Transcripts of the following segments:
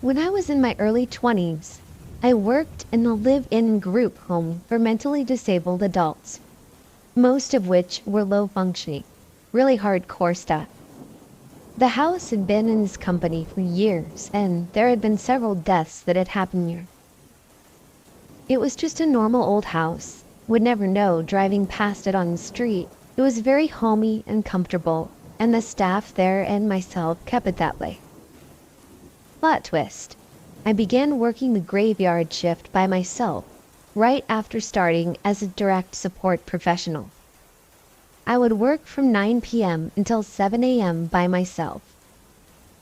When I was in my early 20s, I worked in a live-in group home for mentally disabled adults, most of which were low-functioning, really hardcore stuff. The house had been in his company for years, and there had been several deaths that had happened here. It was just a normal old house. Would never know driving past it on the street. It was very homey and comfortable, and the staff there and myself kept it that way. Plot twist. I began working the graveyard shift by myself, right after starting as a direct support professional. I would work from 9 p.m. until 7 a.m. by myself.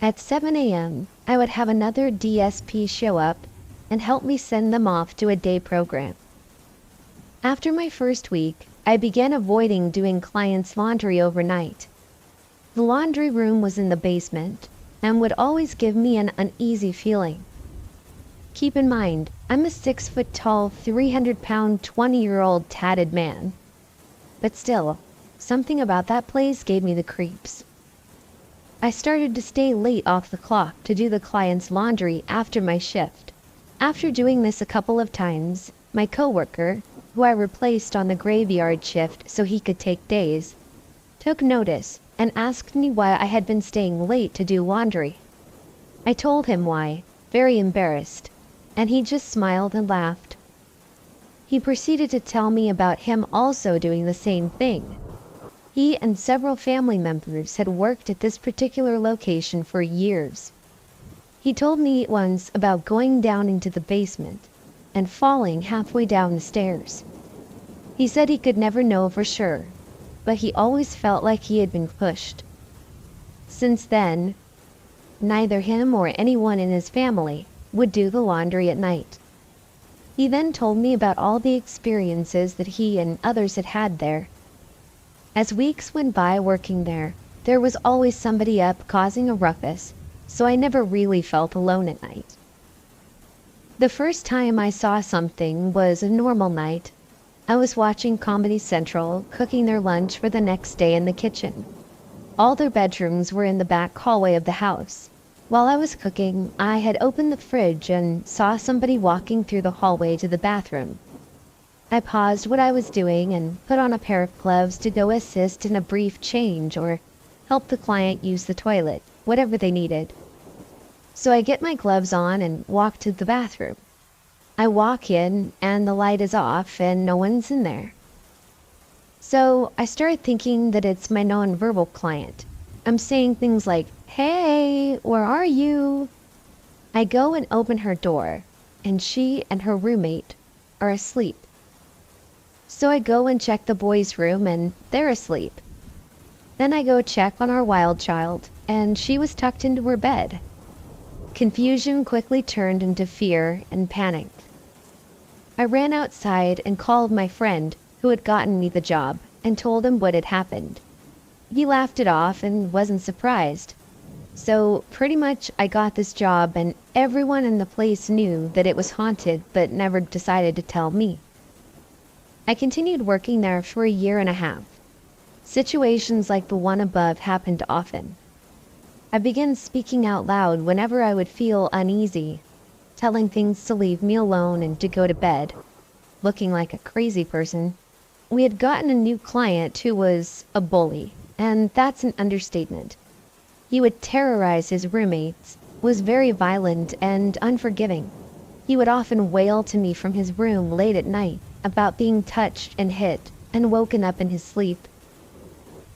At 7 a.m., I would have another DSP show up and help me send them off to a day program. After my first week, I began avoiding doing clients' laundry overnight. The laundry room was in the basement and would always give me an uneasy feeling. Keep in mind, I'm a 6-foot-tall, 300-pound, 20-year-old tatted man. But still, something about that place gave me the creeps. I started to stay late off the clock to do the client's laundry after my shift. After doing this a couple of times, my coworker, who I replaced on the graveyard shift so he could take days, took notice and asked me why I had been staying late to do laundry. I told him why, very embarrassed, and he just smiled and laughed. He proceeded to tell me about him also doing the same thing. He and several family members had worked at this particular location for years. He told me once about going down into the basement and falling halfway down the stairs. He said he could never know for sure, but he always felt like he had been pushed. Since then, neither him or anyone in his family would do the laundry at night. He then told me about all the experiences that he and others had had there. As weeks went by working there was always somebody up causing a ruckus, so I never really felt alone at night. The first time I saw something was a normal night. I was watching Comedy Central, cooking their lunch for the next day in the kitchen. All their bedrooms were in the back hallway of the house. While I was cooking, I had opened the fridge and saw somebody walking through the hallway to the bathroom. I paused what I was doing and put on a pair of gloves to go assist in a brief change or help the client use the toilet, whatever they needed. So I get my gloves on and walk to the bathroom. I walk in and the light is off and no one's in there. So I start thinking that it's my non-verbal client. I'm saying things like, "Hey, where are you?" I go and open her door, and she and her roommate are asleep. So I go and check the boys' room, and they're asleep. Then I go check on our wild child, and she was tucked into her bed. Confusion quickly turned into fear and panic. I ran outside and called my friend who had gotten me the job and told him what had happened. He laughed it off and wasn't surprised. So pretty much I got this job and everyone in the place knew that it was haunted but never decided to tell me. I continued working there for a year and a half. Situations like the one above happened often. I began speaking out loud whenever I would feel uneasy, telling things to leave me alone and to go to bed, looking like a crazy person. We had gotten a new client who was a bully, and that's an understatement. He would terrorize his roommates, was very violent and unforgiving. He would often wail to me from his room late at night about being touched and hit and woken up in his sleep.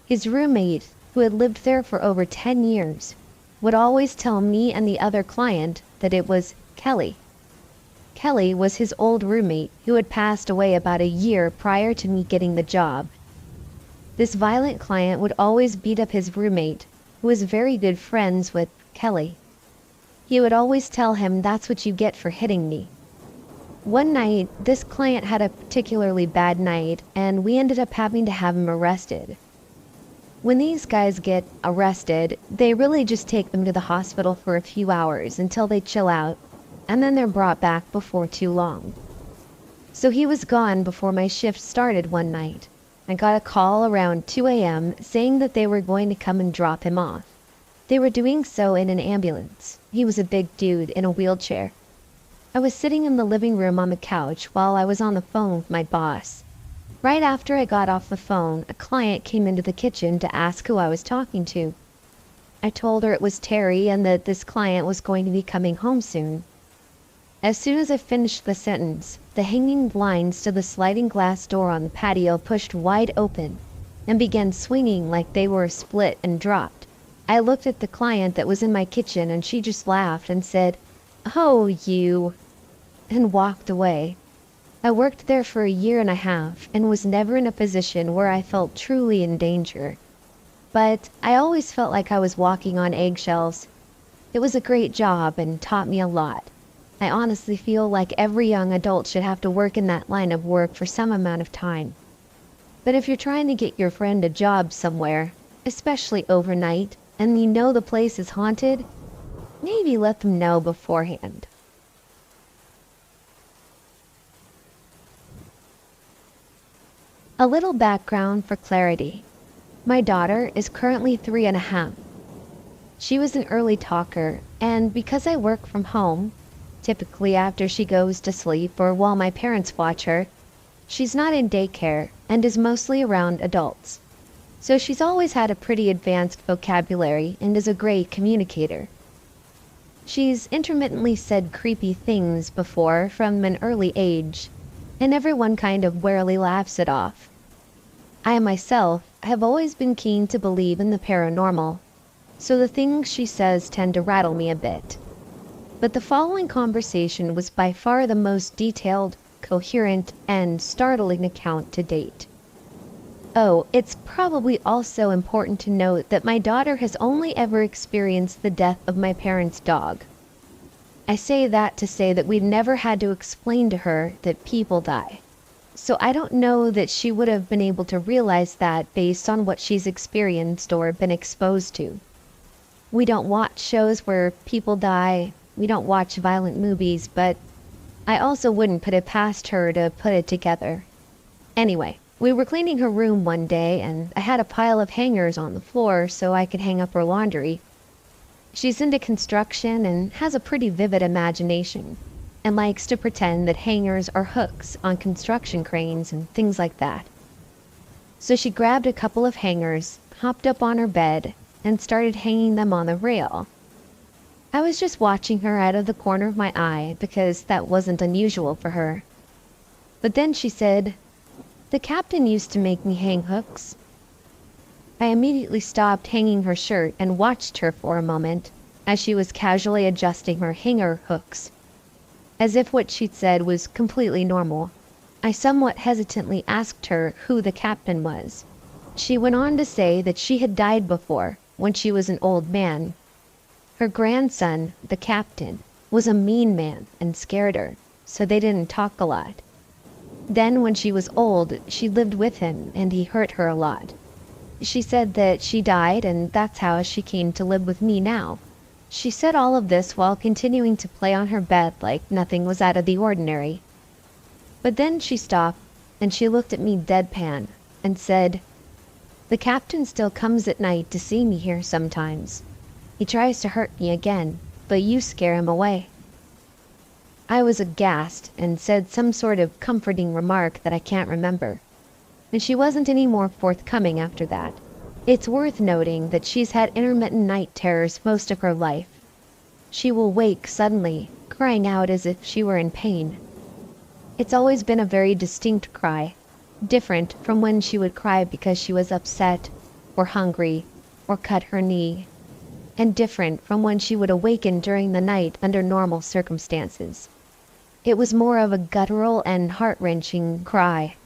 His roommate, who had lived there for over 10 years, would always tell me and the other client that it was Kelly. Kelly was his old roommate who had passed away about a year prior to me getting the job. This violent client would always beat up his roommate, who was very good friends with Kelly. He would always tell him, "That's what you get for hitting me." One night, this client had a particularly bad night, and we ended up having to have him arrested. When these guys get arrested, they really just take them to the hospital for a few hours until they chill out, and then they're brought back before too long. So he was gone before my shift started one night. I got a call around 2 a.m. saying that they were going to come and drop him off. They were doing so in an ambulance. He was a big dude in a wheelchair. I was sitting in the living room on the couch while I was on the phone with my boss. Right after I got off the phone, a client came into the kitchen to ask who I was talking to. I told her it was Terry and that this client was going to be coming home soon. As soon as I finished the sentence, the hanging blinds to the sliding glass door on the patio pushed wide open and began swinging like they were split and dropped. I looked at the client that was in my kitchen and she just laughed and said, "Oh, you," and walked away. I worked there for a year and a half and was never in a position where I felt truly in danger. But I always felt like I was walking on eggshells. It was a great job and taught me a lot. I honestly feel like every young adult should have to work in that line of work for some amount of time. But if you're trying to get your friend a job somewhere, especially overnight, and you know the place is haunted, maybe let them know beforehand. A little background for clarity. My daughter is currently 3.5. She was an early talker, and because I work from home, typically after she goes to sleep or while my parents watch her, she's not in daycare and is mostly around adults. So she's always had a pretty advanced vocabulary and is a great communicator. She's intermittently said creepy things before from an early age, and everyone kind of warily laughs it off. I myself have always been keen to believe in the paranormal, so the things she says tend to rattle me a bit. But the following conversation was by far the most detailed, coherent, and startling account to date. Oh, it's probably also important to note that my daughter has only ever experienced the death of my parents' dog. I say that to say that we've never had to explain to her that people die. So I don't know that she would have been able to realize that based on what she's experienced or been exposed to. We don't watch shows where people die, we don't watch violent movies, but I also wouldn't put it past her to put it together. Anyway, we were cleaning her room one day and I had a pile of hangers on the floor so I could hang up her laundry. She's into construction and has a pretty vivid imagination, and likes to pretend that hangers are hooks on construction cranes and things like that. So she grabbed a couple of hangers, hopped up on her bed, and started hanging them on the rail. I was just watching her out of the corner of my eye because that wasn't unusual for her. But then she said, "The captain used to make me hang hooks." I immediately stopped hanging her shirt and watched her for a moment as she was casually adjusting her hanger hooks, as if what she'd said was completely normal. I somewhat hesitantly asked her who the captain was. She went on to say that she had died before, when she was an old man. Her grandson, the captain, was a mean man and scared her, so they didn't talk a lot. Then when she was old, she lived with him and he hurt her a lot. She said that she died and that's how she came to live with me now. She said all of this while continuing to play on her bed like nothing was out of the ordinary. But then she stopped and she looked at me deadpan and said, "The captain still comes at night to see me here sometimes. He tries to hurt me again, but you scare him away." I was aghast and said some sort of comforting remark that I can't remember, and she wasn't any more forthcoming after that. It's worth noting that she's had intermittent night terrors most of her life. She will wake suddenly, crying out as if she were in pain. It's always been a very distinct cry, different from when she would cry because she was upset, or hungry, or cut her knee, and different from when she would awaken during the night under normal circumstances. It was more of a guttural and heart-wrenching cry,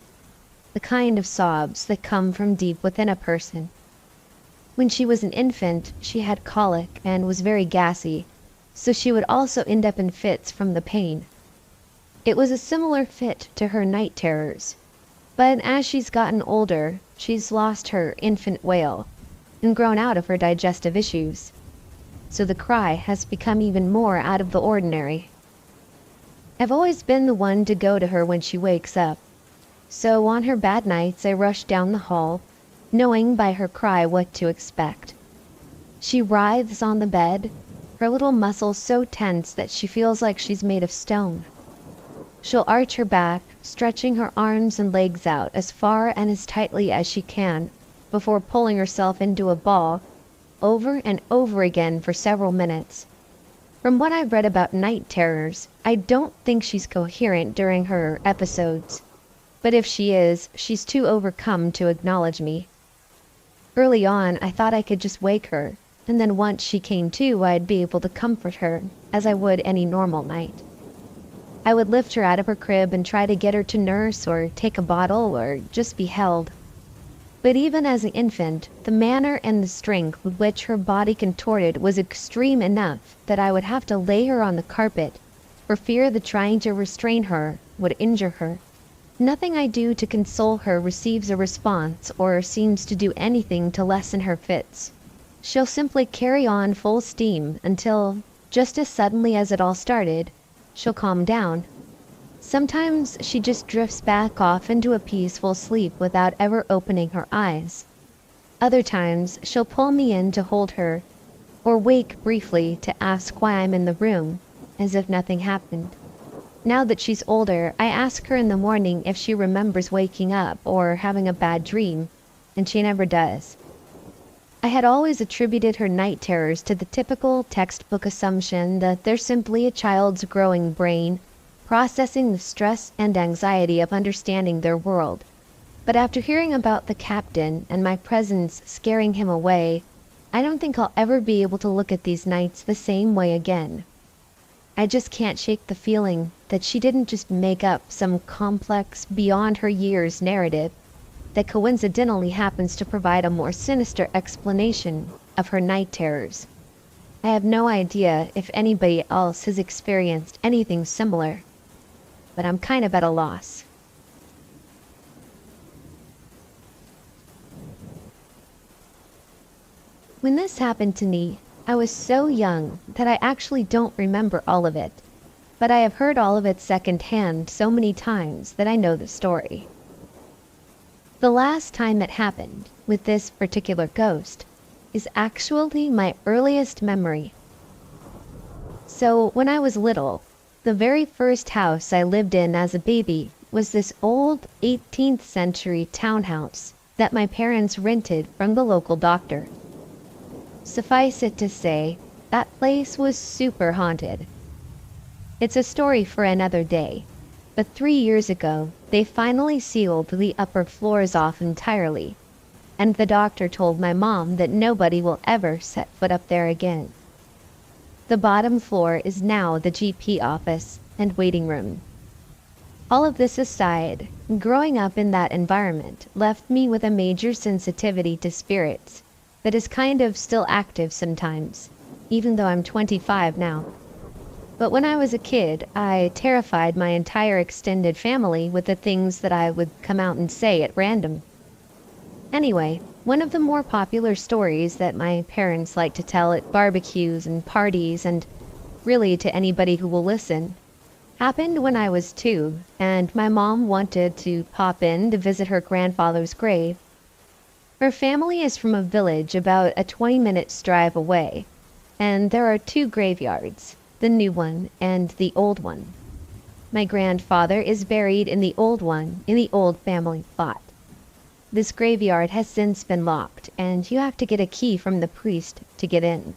the kind of sobs that come from deep within a person. When she was an infant, she had colic and was very gassy, so she would also end up in fits from the pain. It was a similar fit to her night terrors, but as she's gotten older, she's lost her infant wail and grown out of her digestive issues, so the cry has become even more out of the ordinary. I've always been the one to go to her when she wakes up, so on her bad nights I rush down the hall, knowing by her cry what to expect. She writhes on the bed, her little muscles so tense that she feels like she's made of stone. She'll arch her back, stretching her arms and legs out as far and as tightly as she can, before pulling herself into a ball, over and over again for several minutes. From what I've read about night terrors, I don't think she's coherent during her episodes. But if she is, she's too overcome to acknowledge me. Early on, I thought I could just wake her, and then once she came to, I'd be able to comfort her, as I would any normal night. I would lift her out of her crib and try to get her to nurse or take a bottle or just be held. But even as an infant, the manner and the strength with which her body contorted was extreme enough that I would have to lay her on the carpet, for fear that trying to restrain her would injure her. Nothing I do to console her receives a response or seems to do anything to lessen her fits. She'll simply carry on full steam until, just as suddenly as it all started, she'll calm down. Sometimes she just drifts back off into a peaceful sleep without ever opening her eyes. Other times she'll pull me in to hold her, or wake briefly to ask why I'm in the room, as if nothing happened. Now that she's older, I ask her in the morning if she remembers waking up or having a bad dream, and she never does. I had always attributed her night terrors to the typical textbook assumption that they're simply a child's growing brain processing the stress and anxiety of understanding their world. But after hearing about the captain and my presence scaring him away, I don't think I'll ever be able to look at these nights the same way again. I just can't shake the feeling that she didn't just make up some complex, beyond her years narrative that coincidentally happens to provide a more sinister explanation of her night terrors. I have no idea if anybody else has experienced anything similar, but I'm kind of at a loss. When this happened to me, I was so young that I actually don't remember all of it, but I have heard all of it secondhand so many times that I know the story. The last time it happened with this particular ghost is actually my earliest memory. So when I was little, the very first house I lived in as a baby was this old 18th century townhouse that my parents rented from the local doctor. Suffice it to say, that place was super haunted. It's a story for another day, but 3 years ago, they finally sealed the upper floors off entirely, and the doctor told my mom that nobody will ever set foot up there again. The bottom floor is now the GP office and waiting room. All of this aside, growing up in that environment left me with a major sensitivity to spirits that is kind of still active sometimes, even though I'm 25 now. But when I was a kid, I terrified my entire extended family with the things that I would come out and say at random. Anyway, one of the more popular stories that my parents like to tell at barbecues and parties, and really to anybody who will listen, happened when I was 2, and my mom wanted to pop in to visit her grandfather's grave. Her family is from a village about a 20-minute drive away, and there are 2 graveyards, the new one and the old one. My grandfather is buried in the old one in the old family plot. This graveyard has since been locked, and you have to get a key from the priest to get in.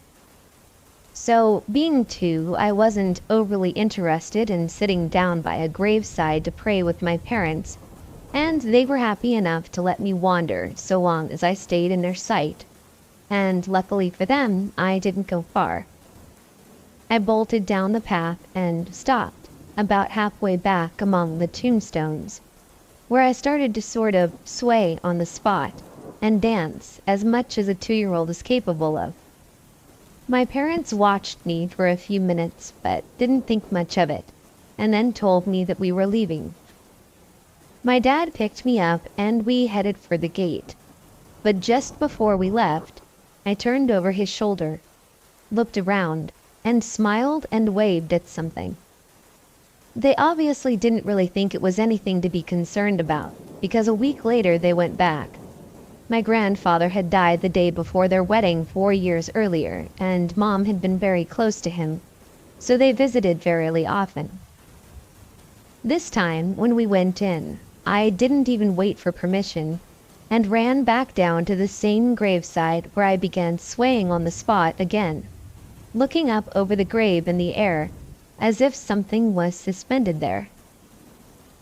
So, being 2, I wasn't overly interested in sitting down by a graveside to pray with my parents, and they were happy enough to let me wander so long as I stayed in their sight, and luckily for them, I didn't go far. I bolted down the path and stopped about halfway back among the tombstones, where I started to sort of sway on the spot and dance as much as a 2-year-old is capable of. My parents watched me for a few minutes but didn't think much of it, and then told me that we were leaving. My dad picked me up and we headed for the gate, but just before we left, I turned over his shoulder, looked around, and smiled and waved at something. They obviously didn't really think it was anything to be concerned about, because a week later they went back. My grandfather had died the day before their wedding 4 years earlier, and Mom had been very close to him, so they visited fairly often. This time, when we went in, I didn't even wait for permission, and ran back down to the same graveside where I began swaying on the spot again, looking up over the grave in the air, as if something was suspended there.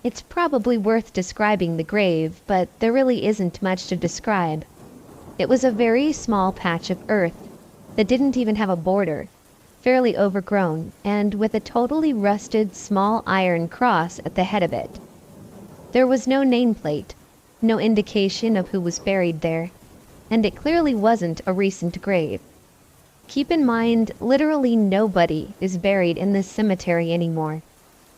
It's probably worth describing the grave, but there really isn't much to describe. It was a very small patch of earth that didn't even have a border, fairly overgrown, and with a totally rusted small iron cross at the head of it. There was no nameplate, no indication of who was buried there, and it clearly wasn't a recent grave. Keep in mind, literally nobody is buried in this cemetery anymore,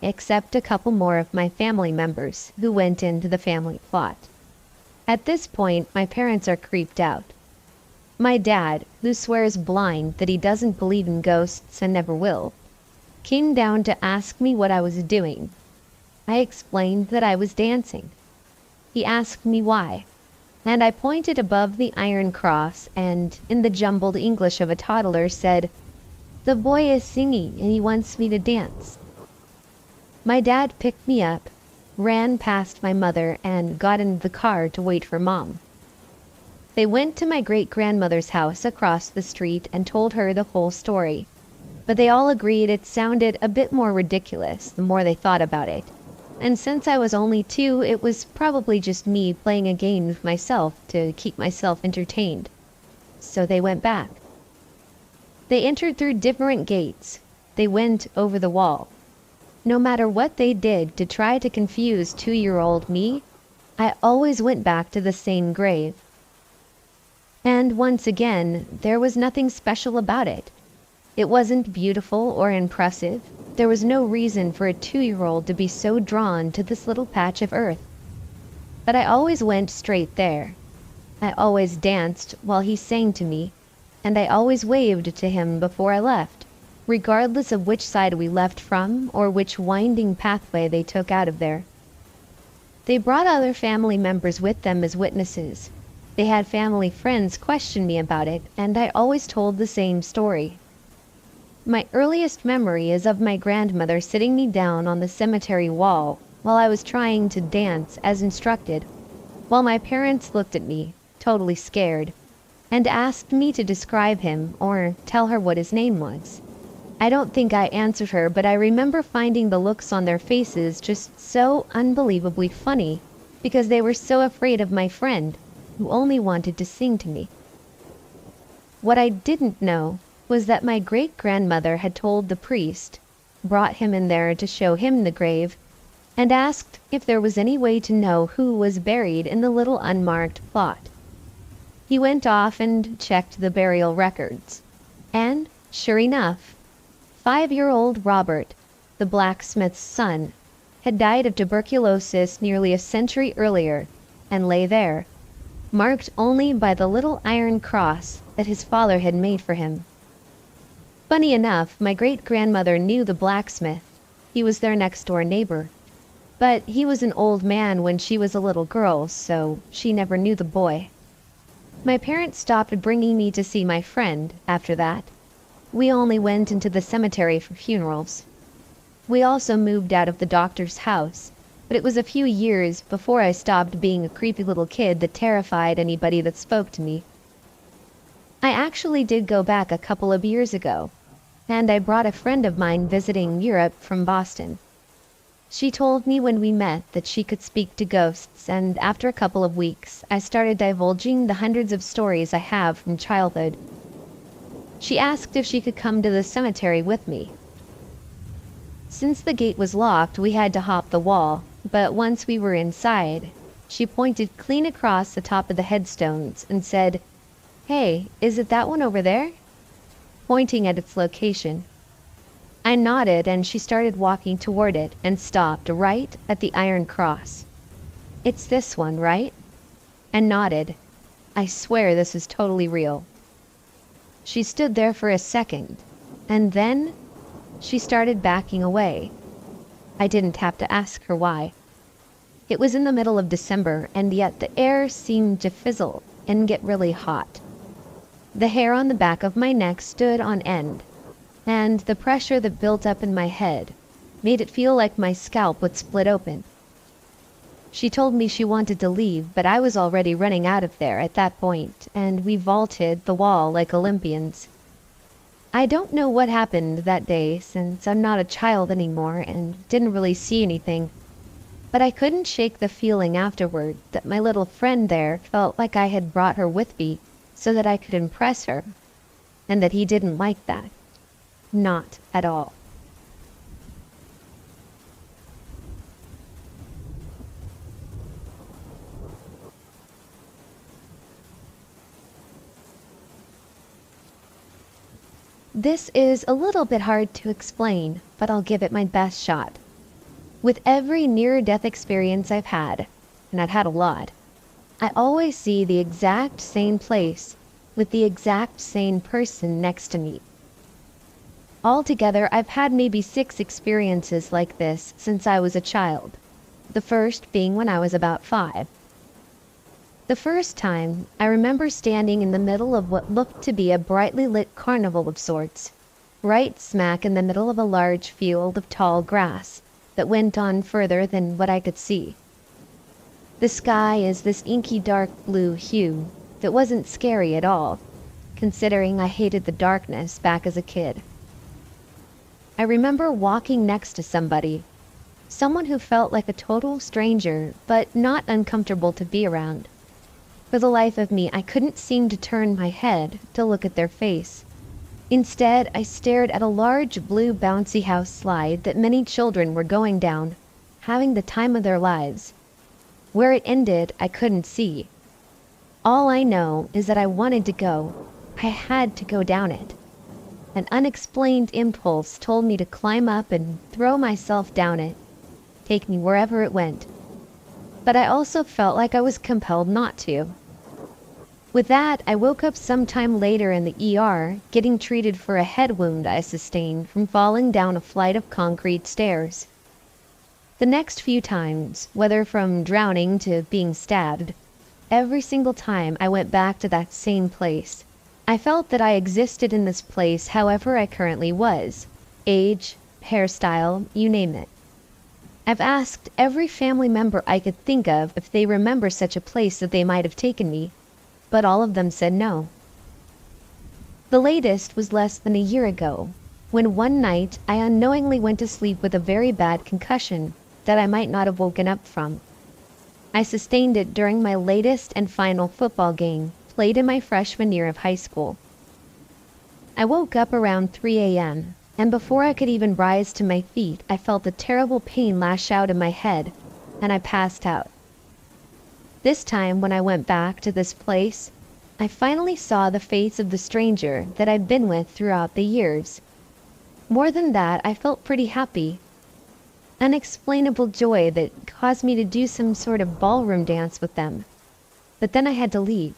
except a couple more of my family members who went into the family plot. At this point, my parents are creeped out. My dad, who swears blind that he doesn't believe in ghosts and never will, came down to ask me what I was doing. I explained that I was dancing. He asked me why, and I pointed above the iron cross and, in the jumbled English of a toddler, said, "The boy is singing and he wants me to dance." My dad picked me up, ran past my mother, and got into the car to wait for Mom. They went to my great-grandmother's house across the street and told her the whole story, but they all agreed it sounded a bit more ridiculous the more they thought about it, and since I was only 2, it was probably just me playing a game with myself to keep myself entertained. So they went back. They entered through different gates. They went over the wall. No matter what they did to try to confuse 2-year-old me, I always went back to the same grave. And once again, there was nothing special about it. It wasn't beautiful or impressive. There was no reason for a 2-year-old to be so drawn to this little patch of earth. But I always went straight there. I always danced while he sang to me, and I always waved to him before I left, regardless of which side we left from or which winding pathway they took out of there. They brought other family members with them as witnesses. They had family friends question me about it, and I always told the same story. My earliest memory is of my grandmother sitting me down on the cemetery wall while I was trying to dance as instructed, while my parents looked at me, totally scared, and asked me to describe him or tell her what his name was. I don't think I answered her, but I remember finding the looks on their faces just so unbelievably funny because they were so afraid of my friend, who only wanted to sing to me. What I didn't know was that my great-grandmother had told the priest, brought him in there to show him the grave, and asked if there was any way to know who was buried in the little unmarked plot. He went off and checked the burial records, and, sure enough, 5-year-old Robert, the blacksmith's son, had died of tuberculosis nearly a century earlier, and lay there, marked only by the little iron cross that his father had made for him. Funny enough, my great-grandmother knew the blacksmith. He was their next-door neighbor. But he was an old man when she was a little girl, so she never knew the boy. My parents stopped bringing me to see my friend after that. We only went into the cemetery for funerals. We also moved out of the doctor's house, but it was a few years before I stopped being a creepy little kid that terrified anybody that spoke to me. I actually did go back a couple of years ago, and I brought a friend of mine visiting Europe from Boston. She told me when we met that she could speak to ghosts, and after a couple of weeks, I started divulging the hundreds of stories I have from childhood. She asked if she could come to the cemetery with me. Since the gate was locked, we had to hop the wall, but once we were inside, she pointed clean across the top of the headstones and said, "Hey, is it that one over there?" pointing at its location. I nodded and she started walking toward it and stopped right at the iron cross. "It's this one, right?" and nodded. I swear this is totally real. She stood there for a second, and then she started backing away. I didn't have to ask her why. It was in the middle of December, and yet the air seemed to fizzle, and get really hot. The hair on the back of my neck stood on end, and the pressure that built up in my head made it feel like my scalp would split open. She told me she wanted to leave, but I was already running out of there at that point, and we vaulted the wall like Olympians. I don't know what happened that day, since I'm not a child anymore and didn't really see anything, but I couldn't shake the feeling afterward that my little friend there felt like I had brought her with me so that I could impress her, and that he didn't like that. Not at all. This is a little bit hard to explain, but I'll give it my best shot. With every near-death experience I've had, and I've had a lot, I always see the exact same place with the exact same person next to me. Altogether, I've had maybe 6 experiences like this since I was a child, the first being when I was about 5. The first time, I remember standing in the middle of what looked to be a brightly lit carnival of sorts, right smack in the middle of a large field of tall grass that went on further than what I could see. The sky is this inky dark blue hue that wasn't scary at all, considering I hated the darkness back as a kid. I remember walking next to someone who felt like a total stranger, but not uncomfortable to be around. For the life of me, I couldn't seem to turn my head to look at their face. Instead, I stared at a large blue bouncy house slide that many children were going down, having the time of their lives. Where it ended, I couldn't see. All I know is that I wanted to go. I had to go down it. An unexplained impulse told me to climb up and throw myself down it, take me wherever it went. But I also felt like I was compelled not to. With that, I woke up sometime later in the ER, getting treated for a head wound I sustained from falling down a flight of concrete stairs. The next few times, whether from drowning to being stabbed, every single time I went back to that same place, I felt that I existed in this place however I currently was. Age, hairstyle, you name it. I've asked every family member I could think of if they remember such a place that they might have taken me, but all of them said no. The latest was less than a year ago, when one night I unknowingly went to sleep with a very bad concussion that I might not have woken up from. I sustained it during my latest and final football game, played in my freshman year of high school. I woke up around 3 a.m., and before I could even rise to my feet, I felt a terrible pain lash out in my head, and I passed out. This time, when I went back to this place, I finally saw the face of the stranger that I'd been with throughout the years. More than that, I felt pretty happy. Unexplainable joy that caused me to do some sort of ballroom dance with them. But then I had to leave.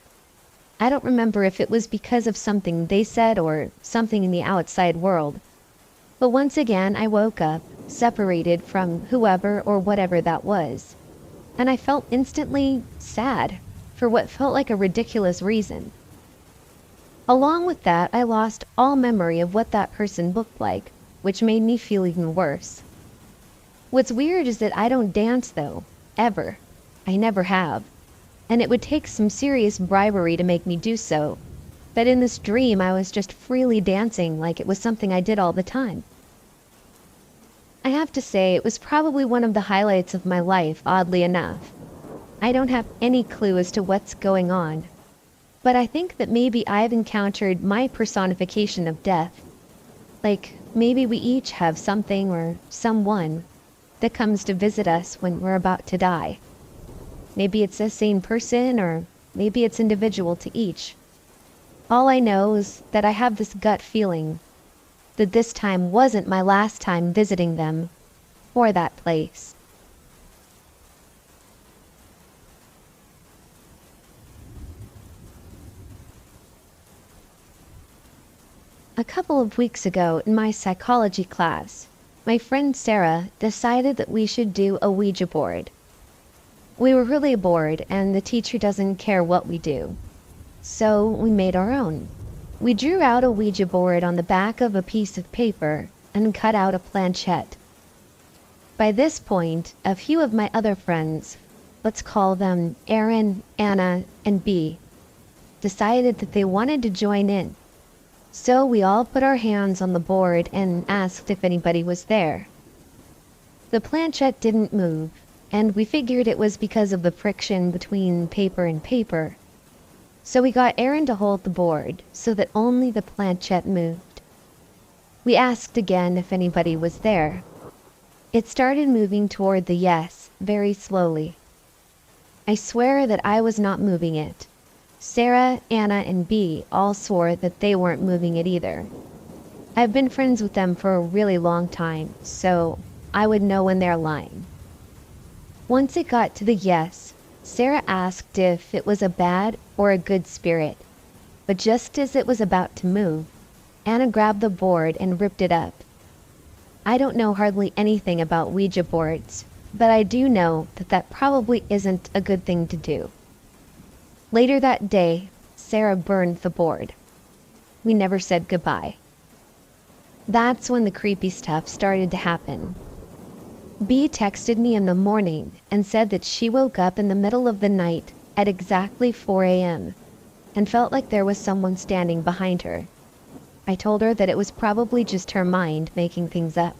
I don't remember if it was because of something they said or something in the outside world. But once again, I woke up, separated from whoever or whatever that was. And I felt instantly sad, for what felt like a ridiculous reason. Along with that, I lost all memory of what that person looked like, which made me feel even worse. What's weird is that I don't dance though, ever. I never have. And it would take some serious bribery to make me do so. But in this dream, I was just freely dancing like it was something I did all the time. I have to say, it was probably one of the highlights of my life, oddly enough. I don't have any clue as to what's going on, but I think that maybe I've encountered my personification of death. Like, maybe we each have something or someone that comes to visit us when we're about to die. Maybe it's the same person, or maybe it's individual to each. All I know is that I have this gut feeling that this time wasn't my last time visiting them or that place. A couple of weeks ago in my psychology class, my friend Sarah decided that we should do a Ouija board. We were really bored, and the teacher doesn't care what we do. So we made our own. We drew out a Ouija board on the back of a piece of paper and cut out a planchette. By this point, a few of my other friends, let's call them Aaron, Anna, and B, decided that they wanted to join in. So we all put our hands on the board and asked if anybody was there. The planchette didn't move, and we figured it was because of the friction between paper and paper. So we got Aaron to hold the board so that only the planchette moved. We asked again if anybody was there. It started moving toward the yes, very slowly. I swear that I was not moving it. Sarah, Anna, and B all swore that they weren't moving it either. I've been friends with them for a really long time, so I would know when they're lying. Once it got to the yes, Sarah asked if it was a bad or a good spirit, but just as it was about to move, Anna grabbed the board and ripped it up. I don't know hardly anything about Ouija boards, but I do know that that probably isn't a good thing to do. Later that day, Sarah burned the board. We never said goodbye. That's when the creepy stuff started to happen. B texted me in the morning and said that she woke up in the middle of the night at exactly 4 a.m. and felt like there was someone standing behind her. I told her that it was probably just her mind making things up.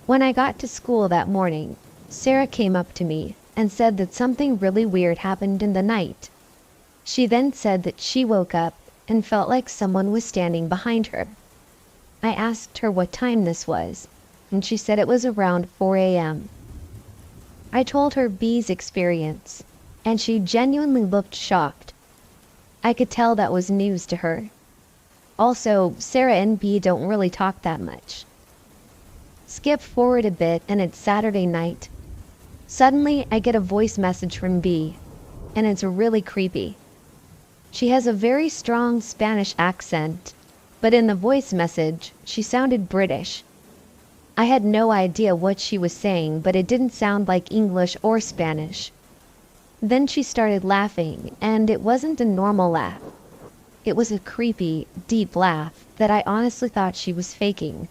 When I got to school that morning, Sarah came up to me and said that something really weird happened in the night. She then said that she woke up and felt like someone was standing behind her. I asked her what time this was, and she said it was around 4 a.m. I told her B's experience, and she genuinely looked shocked. I could tell that was news to her. Also, Sarah and B don't really talk that much. Skip forward a bit and it's Saturday night. Suddenly, I get a voice message from B, and it's really creepy. She has a very strong Spanish accent, but in the voice message, she sounded British. I had no idea what she was saying, but it didn't sound like English or Spanish. Then she started laughing, and it wasn't a normal laugh. It was a creepy, deep laugh that I honestly thought she was faking.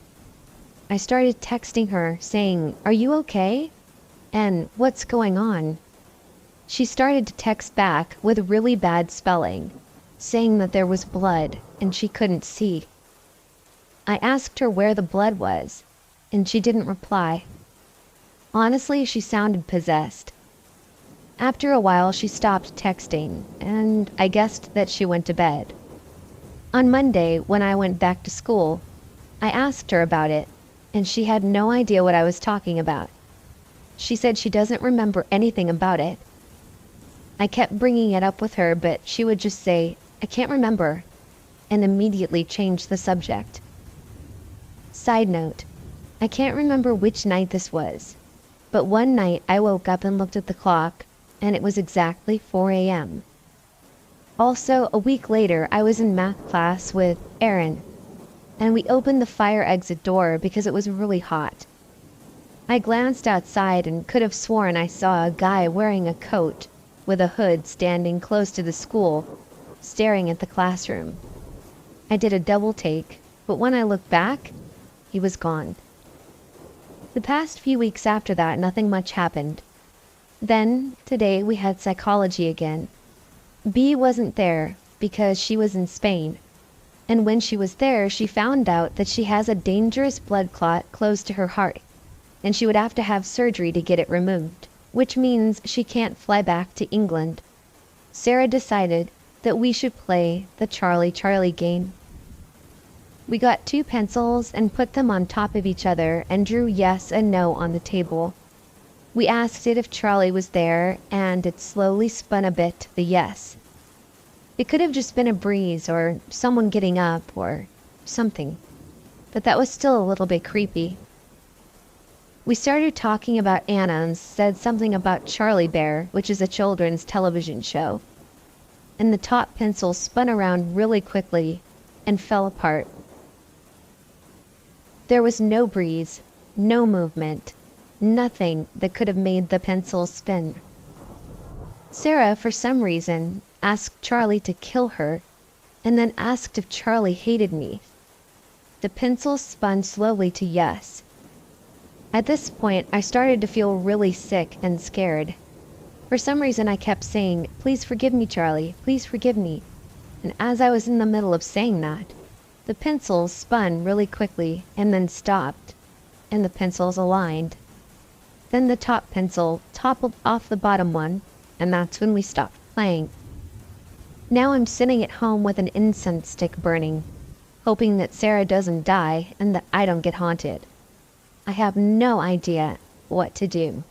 I started texting her, saying, "Are you okay?" and "What's going on?" She started to text back with really bad spelling, saying that there was blood and she couldn't see. I asked her where the blood was, and she didn't reply. Honestly, she sounded possessed. After a while, she stopped texting, and I guessed that she went to bed. On Monday, when I went back to school, I asked her about it, and she had no idea what I was talking about. She said she doesn't remember anything about it. I kept bringing it up with her, but she would just say, "I can't remember," and immediately change the subject. Side note, I can't remember which night this was, but one night I woke up and looked at the clock, and it was exactly 4 a.m. Also, a week later, I was in math class with Aaron, and we opened the fire exit door because it was really hot. I glanced outside and could have sworn I saw a guy wearing a coat with a hood standing close to the school, staring at the classroom. I did a double take, but when I looked back, he was gone. The past few weeks after that, nothing much happened. Then, today, we had psychology again. B wasn't there because she was in Spain, and when she was there, she found out that she has a dangerous blood clot close to her heart, and she would have to have surgery to get it removed, which means she can't fly back to England. Sarah decided that we should play the Charlie Charlie game. We got 2 pencils and put them on top of each other and drew yes and no on the table. We asked it if Charlie was there, and it slowly spun a bit to the yes. It could have just been a breeze or someone getting up or something, but that was still a little bit creepy. We started talking about Anna and said something about Charlie Bear, which is a children's television show, and the top pencil spun around really quickly and fell apart. There was no breeze, no movement, nothing that could have made the pencil spin. Sarah, for some reason, asked Charlie to kill her, and then asked if Charlie hated me. The pencil spun slowly to yes. At this point, I started to feel really sick and scared. For some reason, I kept saying, "Please forgive me, Charlie, please forgive me." And as I was in the middle of saying that, the pencils spun really quickly and then stopped, and the pencils aligned. Then the top pencil toppled off the bottom one, and that's when we stopped playing. Now I'm sitting at home with an incense stick burning, hoping that Sarah doesn't die and that I don't get haunted. I have no idea what to do.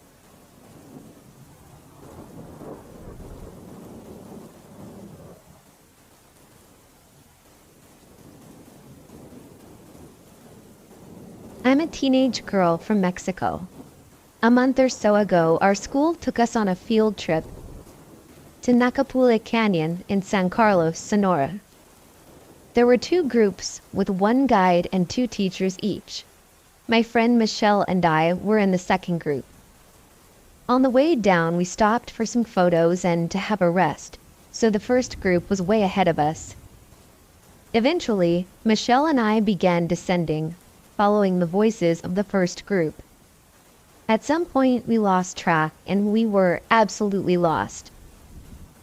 I'm a teenage girl from Mexico. A month or so ago, our school took us on a field trip to Nacapule Canyon in San Carlos, Sonora. There were 2 groups with 1 guide and 2 teachers each. My friend Michelle and I were in the second group. On the way down, we stopped for some photos and to have a rest, so the first group was way ahead of us. Eventually, Michelle and I began descending, following the voices of the first group. At some point, we lost track, and we were absolutely lost.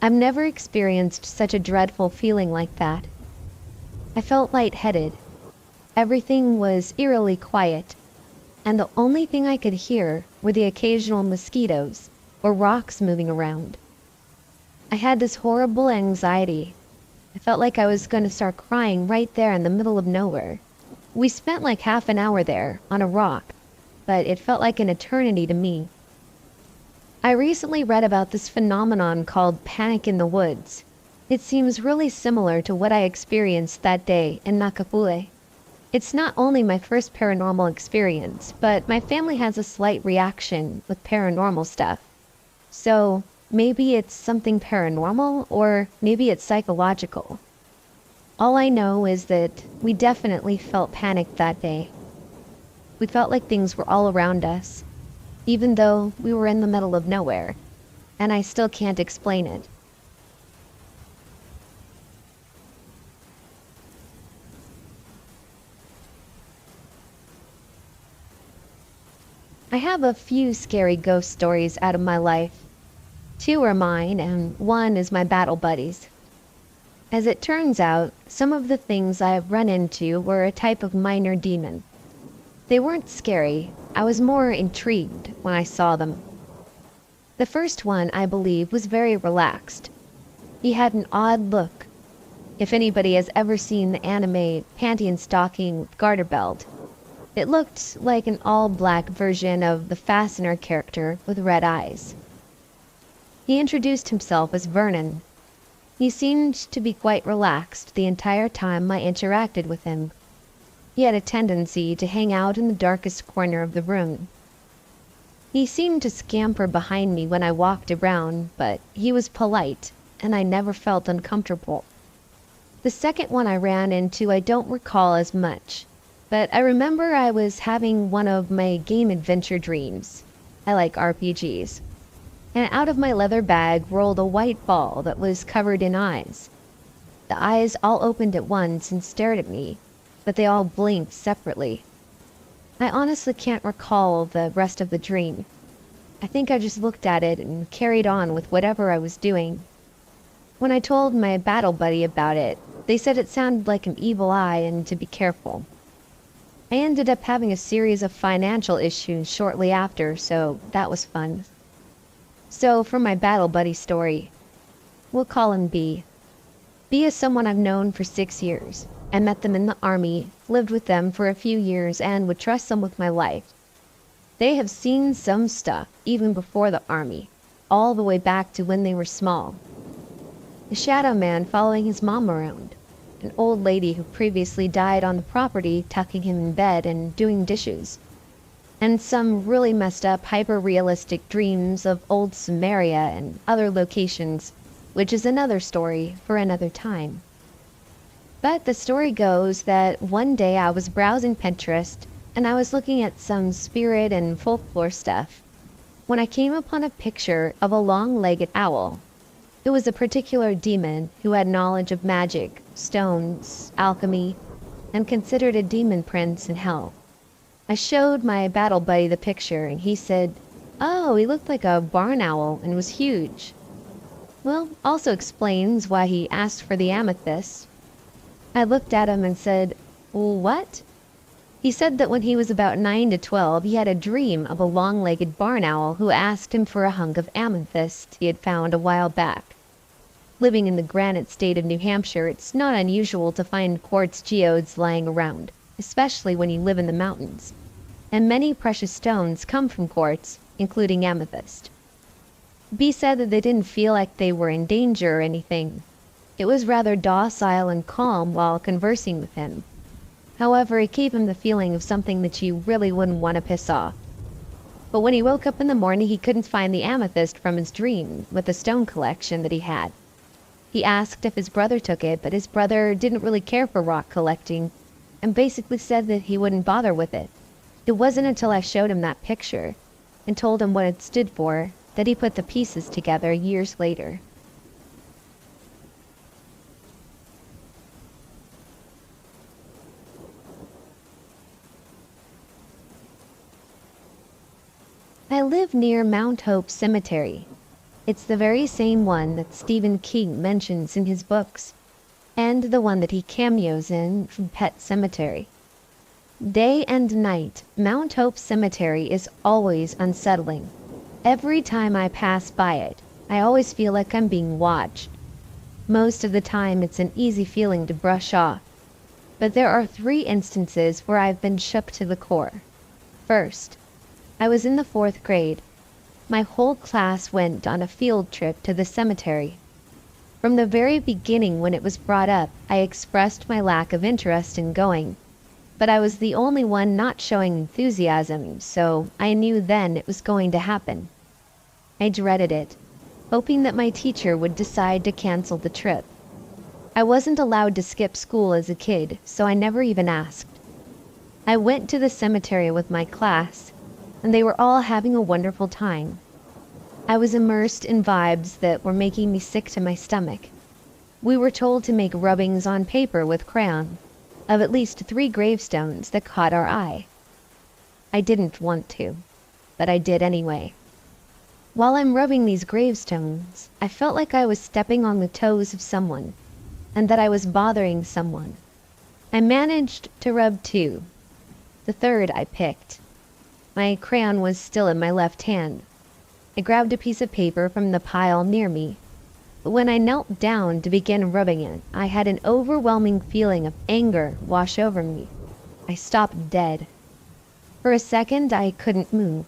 I've never experienced such a dreadful feeling like that. I felt lightheaded. Everything was eerily quiet, and the only thing I could hear were the occasional mosquitoes or rocks moving around. I had this horrible anxiety. I felt like I was going to start crying right there in the middle of nowhere. We spent like half an hour there on a rock, but it felt like an eternity to me. I recently read about this phenomenon called panic in the woods. It seems really similar to what I experienced that day in Nacapule. It's not only my first paranormal experience, but my family has a slight reaction with paranormal stuff. So maybe it's something paranormal, or maybe it's psychological. All I know is that we definitely felt panicked that day. We felt like things were all around us, even though we were in the middle of nowhere, and I still can't explain it. I have a few scary ghost stories out of my life. 2 are mine, and 1 is my battle buddy's. As it turns out, some of the things I have run into were a type of minor demon. They weren't scary. I was more intrigued when I saw them. The first one, I believe, was very relaxed. He had an odd look. If anybody has ever seen the anime Panty and Stocking with Garter Belt, it looked like an all-black version of the Fastener character with red eyes. He introduced himself as Vernon. He seemed to be quite relaxed the entire time I interacted with him. He had a tendency to hang out in the darkest corner of the room. He seemed to scamper behind me when I walked around, but he was polite, and I never felt uncomfortable. The second one I ran into I don't recall as much, but I remember I was having one of my game adventure dreams. I like RPGs. And out of my leather bag rolled a white ball that was covered in eyes. The eyes all opened at once and stared at me, but they all blinked separately. I honestly can't recall the rest of the dream. I think I just looked at it and carried on with whatever I was doing. When I told my battle buddy about it, they said it sounded like an evil eye and to be careful. I ended up having a series of financial issues shortly after, so that was fun. So for my battle buddy story, we'll call him B. B is someone I've known for 6 years. I met them in the army, lived with them for a few years, and would trust them with my life. They have seen some stuff even before the army, all the way back to when they were small. A shadow man following his mom around, an old lady who previously died on the property tucking him in bed and doing dishes, and some really messed up hyper-realistic dreams of old Samaria and other locations, which is another story for another time. But the story goes that one day I was browsing Pinterest and I was looking at some spirit and folklore stuff when I came upon a picture of a long-legged owl. It was a particular demon who had knowledge of magic, stones, alchemy, and considered a demon prince in hell. I showed my battle buddy the picture, and he said, "Oh, he looked like a barn owl and was huge." Well, also explains why he asked for the amethyst. I looked at him and said, "Well, what?" He said that when he was about 9 to 12, he had a dream of a long-legged barn owl who asked him for a hunk of amethyst he had found a while back. Living in the granite state of New Hampshire, it's not unusual to find quartz geodes lying around, especially when you live in the mountains. And many precious stones come from quartz, including amethyst. B said that they didn't feel like they were in danger or anything. It was rather docile and calm while conversing with him. However, it gave him the feeling of something that you really wouldn't want to piss off. But when he woke up in the morning, he couldn't find the amethyst from his dream with the stone collection that he had. He asked if his brother took it, but his brother didn't really care for rock collecting and basically said that he wouldn't bother with it. It wasn't until I showed him that picture and told him what it stood for that he put the pieces together years later. I live near Mount Hope Cemetery. It's the very same one that Stephen King mentions in his books, and the one that he cameos in from Pet Sematary. Day and night, Mount Hope Cemetery is always unsettling. Every time I pass by it, I always feel like I'm being watched. Most of the time it's an easy feeling to brush off, but there are 3 instances where I've been shook to the core. First, I was in the 4th grade. My whole class went on a field trip to the cemetery. From the very beginning when it was brought up, I expressed my lack of interest in going, but I was the only one not showing enthusiasm, so I knew then it was going to happen. I dreaded it, hoping that my teacher would decide to cancel the trip. I wasn't allowed to skip school as a kid, so I never even asked. I went to the cemetery with my class, and they were all having a wonderful time. I was immersed in vibes that were making me sick to my stomach. We were told to make rubbings on paper with crayon of at least 3 gravestones that caught our eye. I didn't want to, but I did anyway. While I'm rubbing these gravestones, I felt like I was stepping on the toes of someone, and that I was bothering someone. I managed to rub 2. The 3rd I picked. My crayon was still in my left hand. I grabbed a piece of paper from the pile near me, but when I knelt down to begin rubbing it, I had an overwhelming feeling of anger wash over me. I stopped dead. For a second, I couldn't move.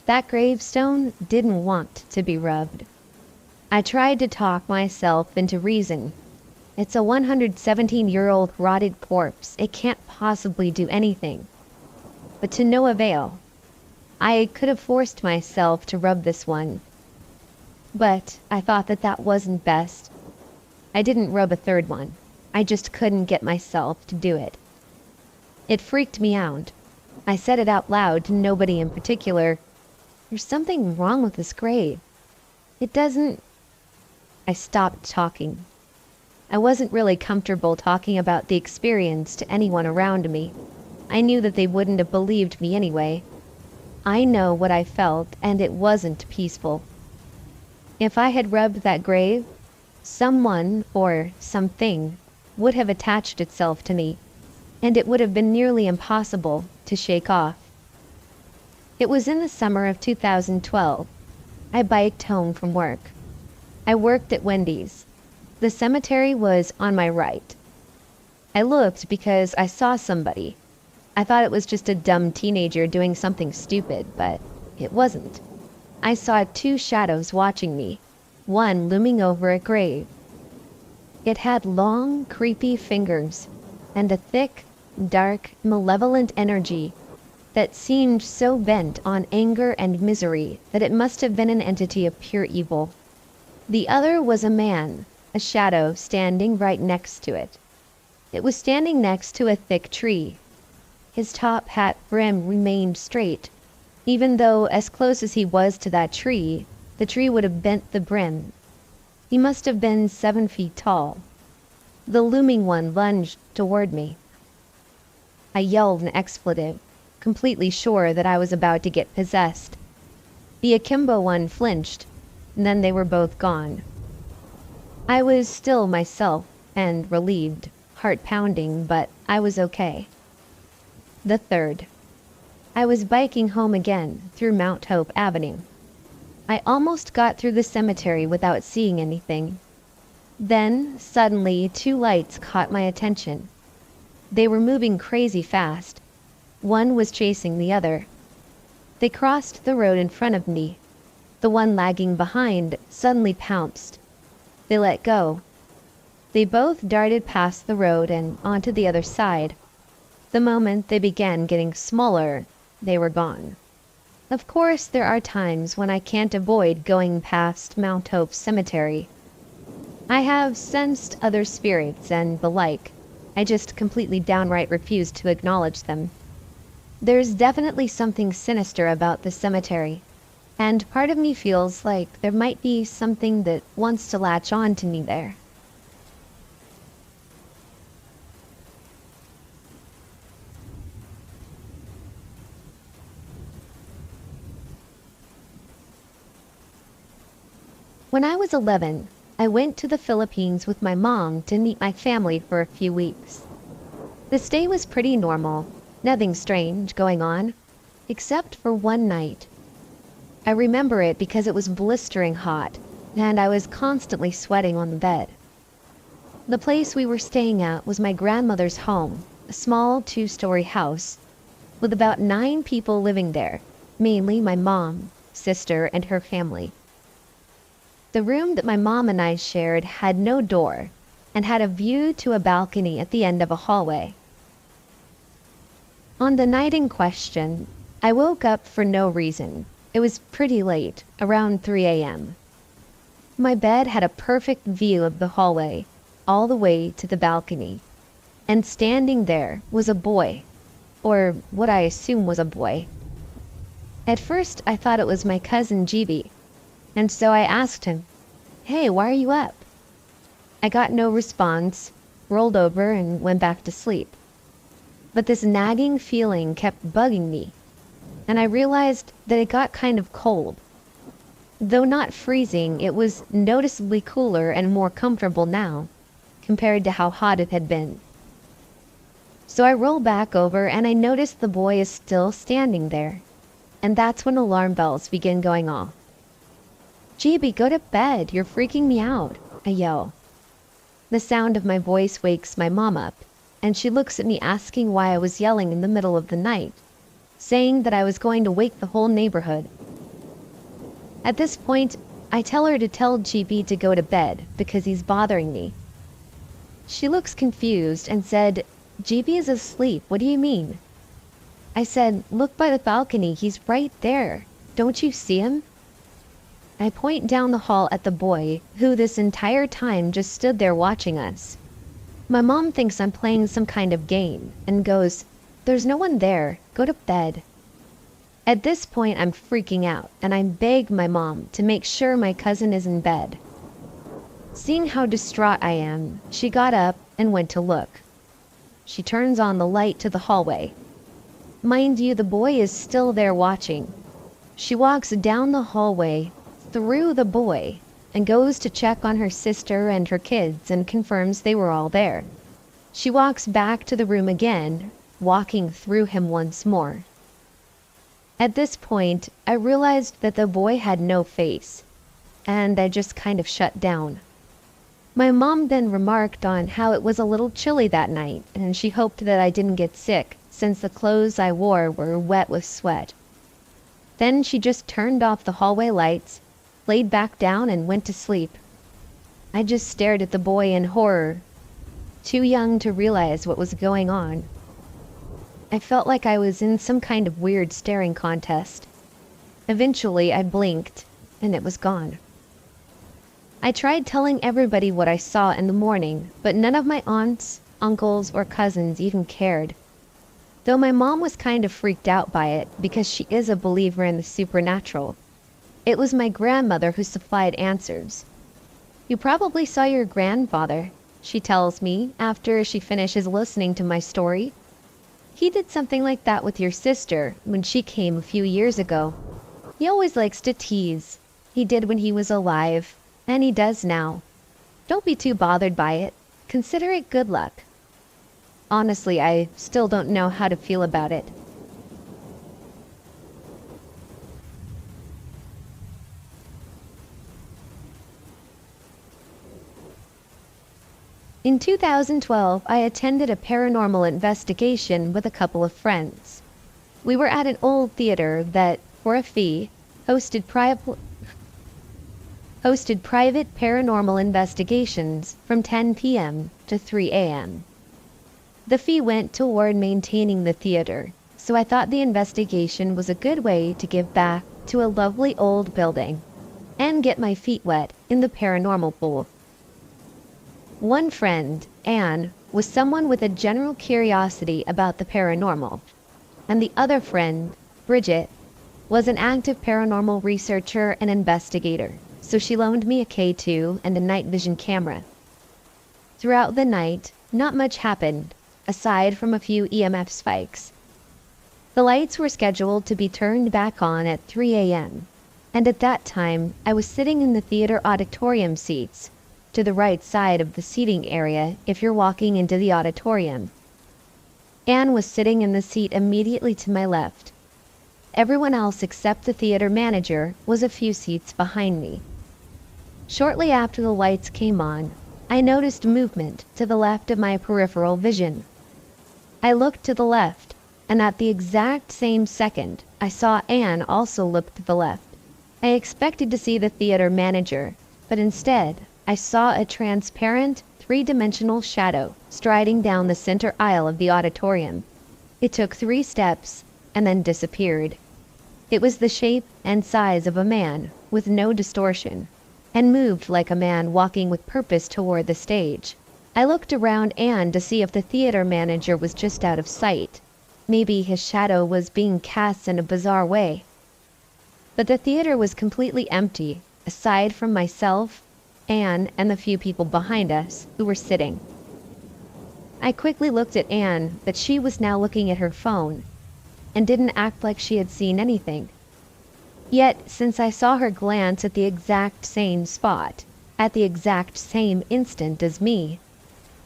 That gravestone didn't want to be rubbed. I tried to talk myself into reason. It's a 117-year-old rotted corpse. It can't possibly do anything. But to no avail. I could have forced myself to rub this one, but I thought that that wasn't best. I didn't rub a 3rd one. I just couldn't get myself to do it. It freaked me out. I said it out loud to nobody in particular. "There's something wrong with this grave. It doesn't..." I stopped talking. I wasn't really comfortable talking about the experience to anyone around me. I knew that they wouldn't have believed me anyway. I know what I felt, and it wasn't peaceful. If I had rubbed that grave, someone or something would have attached itself to me, and it would have been nearly impossible to shake off. It was in the summer of 2012. I biked home from work. I worked at Wendy's. The cemetery was on my right. I looked because I saw somebody. I thought it was just a dumb teenager doing something stupid, but it wasn't. I saw 2 shadows watching me, one looming over a grave. It had long, creepy fingers and a thick, dark, malevolent energy that seemed so bent on anger and misery that it must have been an entity of pure evil. The other was a man, a shadow standing right next to it. It was standing next to a thick tree. His top hat brim remained straight, even though as close as he was to that tree, the tree would have bent the brim. He must have been 7 feet tall. The looming one lunged toward me. I yelled an expletive, completely sure that I was about to get possessed. The akimbo one flinched, and then they were both gone. I was still myself, and relieved, heart pounding, but I was okay. The third. I was biking home again, through Mount Hope Avenue. I almost got through the cemetery without seeing anything. Then, suddenly, 2 lights caught my attention. They were moving crazy fast. One was chasing the other. They crossed the road in front of me. The one lagging behind suddenly pounced. They let go. They both darted past the road and onto the other side. The moment they began getting smaller, they were gone. Of course, there are times when I can't avoid going past Mount Hope Cemetery. I have sensed other spirits and the like. I just completely downright refuse to acknowledge them. There's definitely something sinister about the cemetery, and part of me feels like there might be something that wants to latch on to me there. When I was 11, I went to the Philippines with my mom to meet my family for a few weeks. The stay was pretty normal, nothing strange going on, except for one night. I remember it because it was blistering hot, and I was constantly sweating on the bed. The place we were staying at was my grandmother's home, a small 2-story house, with about 9 people living there, mainly my mom, sister, and her family. The room that my mom and I shared had no door, and had a view to a balcony at the end of a hallway. On the night in question, I woke up for no reason. It was pretty late, around 3 a.m. My bed had a perfect view of the hallway, all the way to the balcony, and standing there was a boy, or what I assume was a boy. At first I thought it was my cousin GB, and so I asked him, "Hey, why are you up?" I got no response, rolled over and went back to sleep. But this nagging feeling kept bugging me, and I realized that it got kind of cold. Though not freezing, it was noticeably cooler and more comfortable now, compared to how hot it had been. So I roll back over and I notice the boy is still standing there, and that's when alarm bells begin going off. "GB, go to bed, you're freaking me out," I yell. The sound of my voice wakes my mom up, and she looks at me asking why I was yelling in the middle of the night, saying that I was going to wake the whole neighborhood. At this point, I tell her to tell GB to go to bed because he's bothering me. She looks confused and said, "GB is asleep, what do you mean?" I said, "Look by the balcony, he's right there. Don't you see him?" I point down the hall at the boy, who this entire time just stood there watching us. My mom thinks I'm playing some kind of game, and goes, "There's no one there, go to bed." At this point I'm freaking out, and I beg my mom to make sure my cousin is in bed. Seeing how distraught I am, she got up and went to look. She turns on the light to the hallway. Mind you, the boy is still there watching. She walks down the hallway, through the boy, and goes to check on her sister and her kids and confirms they were all there. She walks back to the room again, walking through him once more. At this point, I realized that the boy had no face, and I just kind of shut down. My mom then remarked on how it was a little chilly that night, and she hoped that I didn't get sick, since the clothes I wore were wet with sweat. Then she just turned off the hallway lights, laid back down and went to sleep. I just stared at the boy in horror, too young to realize what was going on. I felt like I was in some kind of weird staring contest. Eventually I blinked, and it was gone. I tried telling everybody what I saw in the morning, but none of my aunts, uncles, or cousins even cared. Though my mom was kind of freaked out by it because she is a believer in the supernatural. It was my grandmother who supplied answers. You probably saw your grandfather, she tells me after she finishes listening to my story. He did something like that with your sister when she came a few years ago. He always likes to tease. He did when he was alive, and he does now. Don't be too bothered by it. Consider it good luck. Honestly, I still don't know how to feel about it. In 2012, I attended a paranormal investigation with a couple of friends. We were at an old theater that, for a fee, hosted private paranormal investigations from 10 p.m. to 3 a.m. The fee went toward maintaining the theater, so I thought the investigation was a good way to give back to a lovely old building and get my feet wet in the paranormal pool. One friend, Anne, was someone with a general curiosity about the paranormal, and the other friend, Bridget, was an active paranormal researcher and investigator, so she loaned me a K2 and a night vision camera. Throughout the night, not much happened, aside from a few EMF spikes. The lights were scheduled to be turned back on at 3 a.m., and at that time I was sitting in the theater auditorium seats, to the right side of the seating area if you're walking into the auditorium. Anne was sitting in the seat immediately to my left. Everyone else except the theater manager was a few seats behind me. Shortly after the lights came on, I noticed movement to the left of my peripheral vision. I looked to the left, and at the exact same second, I saw Anne also look to the left. I expected to see the theater manager, but instead, I saw a transparent, three-dimensional shadow striding down the center aisle of the auditorium. It took 3 steps and then disappeared. It was the shape and size of a man with no distortion, and moved like a man walking with purpose toward the stage. I looked around Anne to see if the theater manager was just out of sight. Maybe his shadow was being cast in a bizarre way. But the theater was completely empty, aside from myself, Anne, and the few people behind us who were sitting. I quickly looked at Anne, but she was now looking at her phone, and didn't act like she had seen anything. Yet, since I saw her glance at the exact same spot, at the exact same instant as me,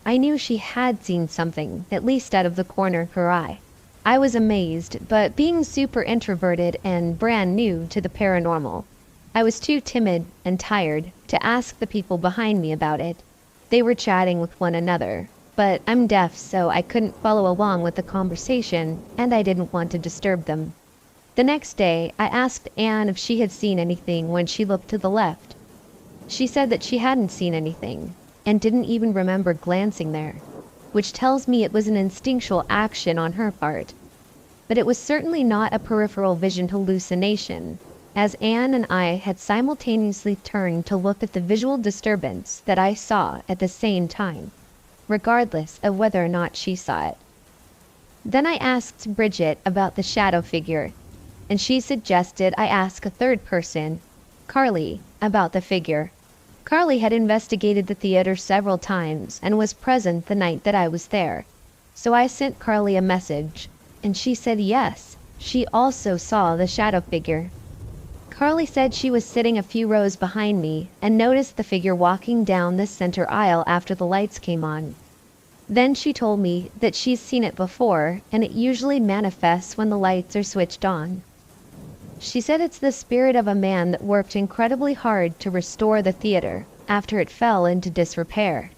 I knew she had seen something, at least out of the corner of her eye. I was amazed, but being super introverted and brand new to the paranormal, I was too timid and tired to ask the people behind me about it. They were chatting with one another, but I'm deaf, so I couldn't follow along with the conversation, and I didn't want to disturb them. The next day, I asked Anne if she had seen anything when she looked to the left. She said that she hadn't seen anything, and didn't even remember glancing there, which tells me it was an instinctual action on her part. But it was certainly not a peripheral vision hallucination, as Anne and I had simultaneously turned to look at the visual disturbance that I saw at the same time, regardless of whether or not she saw it. Then I asked Bridget about the shadow figure, and she suggested I ask a third person, Carly, about the figure. Carly had investigated the theater several times and was present the night that I was there, so I sent Carly a message, and she said yes, she also saw the shadow figure. Carly said she was sitting a few rows behind me and noticed the figure walking down the center aisle after the lights came on. Then she told me that she's seen it before, and it usually manifests when the lights are switched on. She said it's the spirit of a man that worked incredibly hard to restore the theater after it fell into disrepair.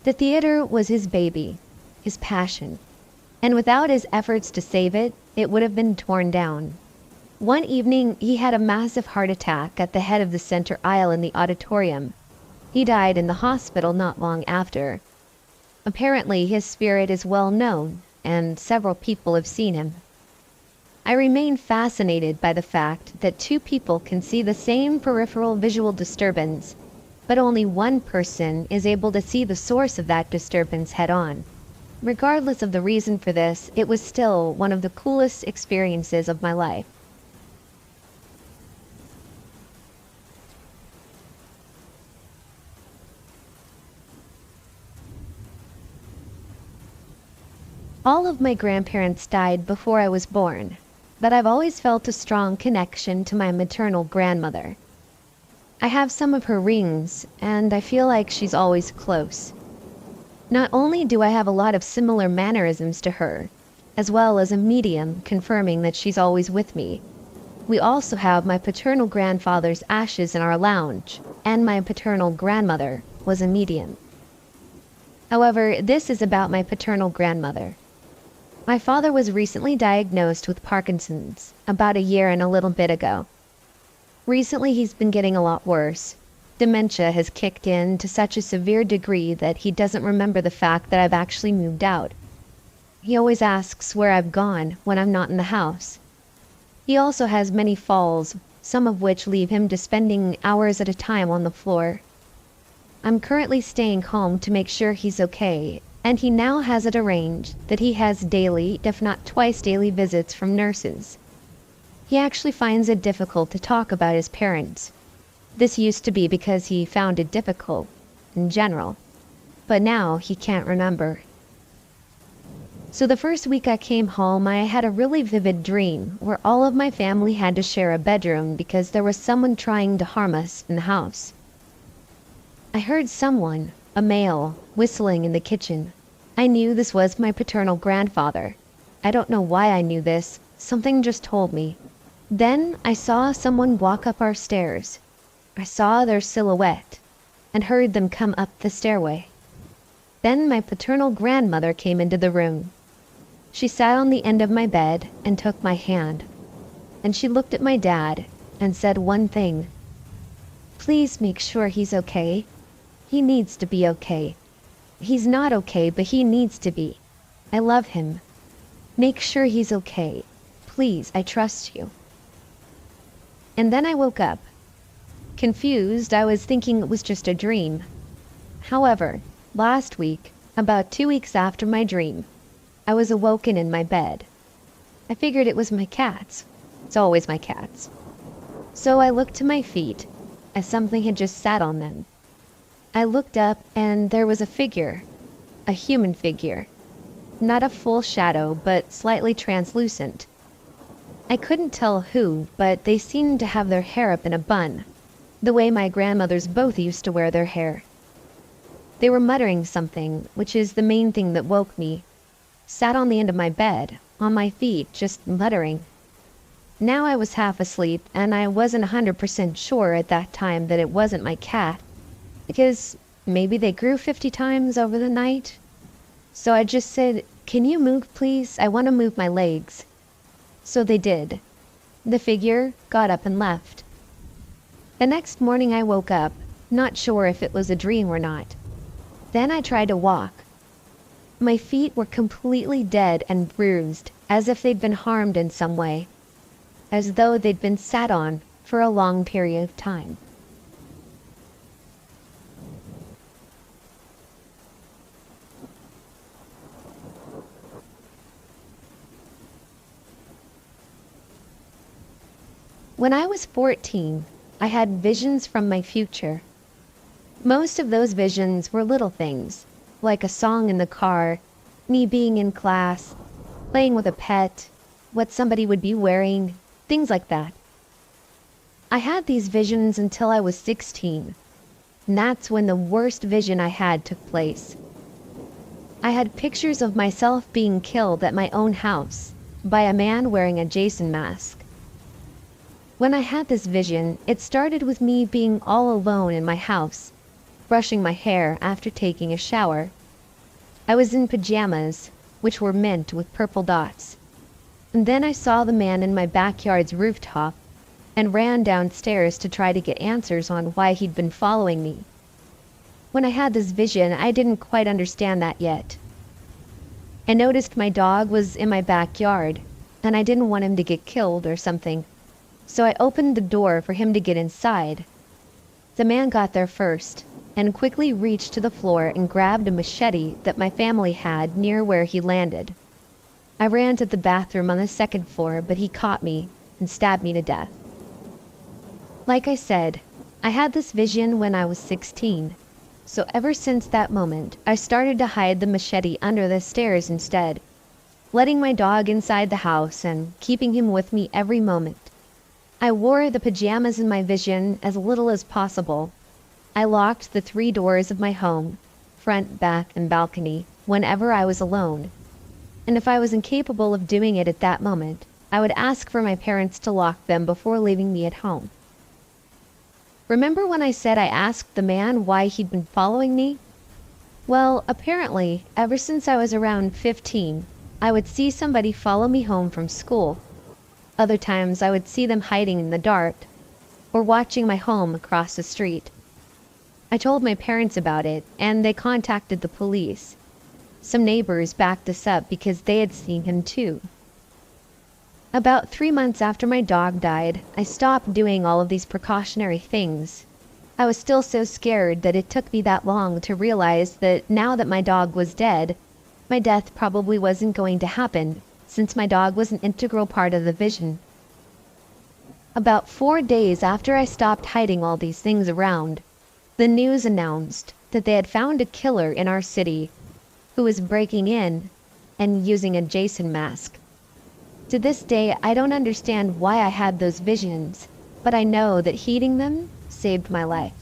The theater was his baby, his passion, and without his efforts to save it, it would have been torn down. One evening, he had a massive heart attack at the head of the center aisle in the auditorium. He died in the hospital not long after. Apparently, his spirit is well known, and several people have seen him. I remain fascinated by the fact that 2 people can see the same peripheral visual disturbance, but only one person is able to see the source of that disturbance head-on. Regardless of the reason for this, it was still one of the coolest experiences of my life. All of my grandparents died before I was born, but I've always felt a strong connection to my maternal grandmother. I have some of her rings, and I feel like she's always close. Not only do I have a lot of similar mannerisms to her, as well as a medium confirming that she's always with me, we also have my paternal grandfather's ashes in our lounge, and my paternal grandmother was a medium. However, this is about my paternal grandmother. My father was recently diagnosed with Parkinson's about a year and a little bit ago. Recently he's been getting a lot worse. Dementia has kicked in to such a severe degree that he doesn't remember the fact that I've actually moved out. He always asks where I've gone when I'm not in the house. He also has many falls, some of which leave him to spending hours at a time on the floor. I'm currently staying home to make sure he's okay, and he now has it arranged that he has daily, if not twice daily visits from nurses. He actually finds it difficult to talk about his parents. This used to be because he found it difficult, in general, but now he can't remember. So the first week I came home, I had a really vivid dream where all of my family had to share a bedroom because there was someone trying to harm us in the house. I heard someone, a male, whistling in the kitchen. I knew this was my paternal grandfather. I don't know why I knew this, something just told me. Then I saw someone walk up our stairs. I saw their silhouette and heard them come up the stairway. Then my paternal grandmother came into the room. She sat on the end of my bed and took my hand, and she looked at my dad and said one thing: "Please make sure he's okay. He needs to be okay. He's not okay, but he needs to be. I love him. Make sure he's okay. Please, I trust you." And then I woke up. Confused, I was thinking it was just a dream. However, last week, about 2 weeks after my dream, I was awoken in my bed. I figured it was my cats. It's always my cats. So I looked to my feet, as something had just sat on them. I looked up and there was a figure, a human figure. Not a full shadow, but slightly translucent. I couldn't tell who, but they seemed to have their hair up in a bun, the way my grandmothers both used to wear their hair. They were muttering something, which is the main thing that woke me. Sat on the end of my bed, on my feet, just muttering. Now I was half asleep, and I wasn't 100% sure at that time that it wasn't my cat, because maybe they grew 50 times over the night. So I just said, "Can you move, please? I want to move my legs." So they did. The figure got up and left. The next morning I woke up, not sure if it was a dream or not. Then I tried to walk. My feet were completely dead and bruised, as if they'd been harmed in some way, as though they'd been sat on for a long period of time. When I was 14, I had visions from my future. Most of those visions were little things, like a song in the car, me being in class, playing with a pet, what somebody would be wearing, things like that. I had these visions until I was 16, and that's when the worst vision I had took place. I had pictures of myself being killed at my own house by a man wearing a Jason mask. When I had this vision, it started with me being all alone in my house, brushing my hair after taking a shower. I was in pajamas, which were mint with purple dots. And then I saw the man in my backyard's rooftop and ran downstairs to try to get answers on why he'd been following me. When I had this vision, I didn't quite understand that yet. I noticed my dog was in my backyard, and I didn't want him to get killed or something, so I opened the door for him to get inside. The man got there first, and quickly reached to the floor and grabbed a machete that my family had near where he landed. I ran to the bathroom on the second floor, but he caught me and stabbed me to death. Like I said, I had this vision when I was 16, so ever since that moment, I started to hide the machete under the stairs instead. letting my dog inside the house and keeping him with me every moment. I wore the pajamas in my vision as little as possible. I locked the 3 doors of my home, front, back, and balcony, whenever I was alone. And if I was incapable of doing it at that moment, I would ask for my parents to lock them before leaving me at home. Remember when I said I asked the man why he'd been following me? Well, apparently, ever since I was around 15, I would see somebody follow me home from school. Other times I would see them hiding in the dark, or watching my home across the street. I told my parents about it, and they contacted the police. Some neighbors backed us up because they had seen him too. About 3 months after my dog died, I stopped doing all of these precautionary things. I was still so scared that it took me that long to realize that now that my dog was dead, my death probably wasn't going to happen, since my dog was an integral part of the vision. About 4 days after I stopped hiding all these things around, the news announced that they had found a killer in our city who was breaking in and using a Jason mask. To this day, I don't understand why I had those visions, but I know that heeding them saved my life.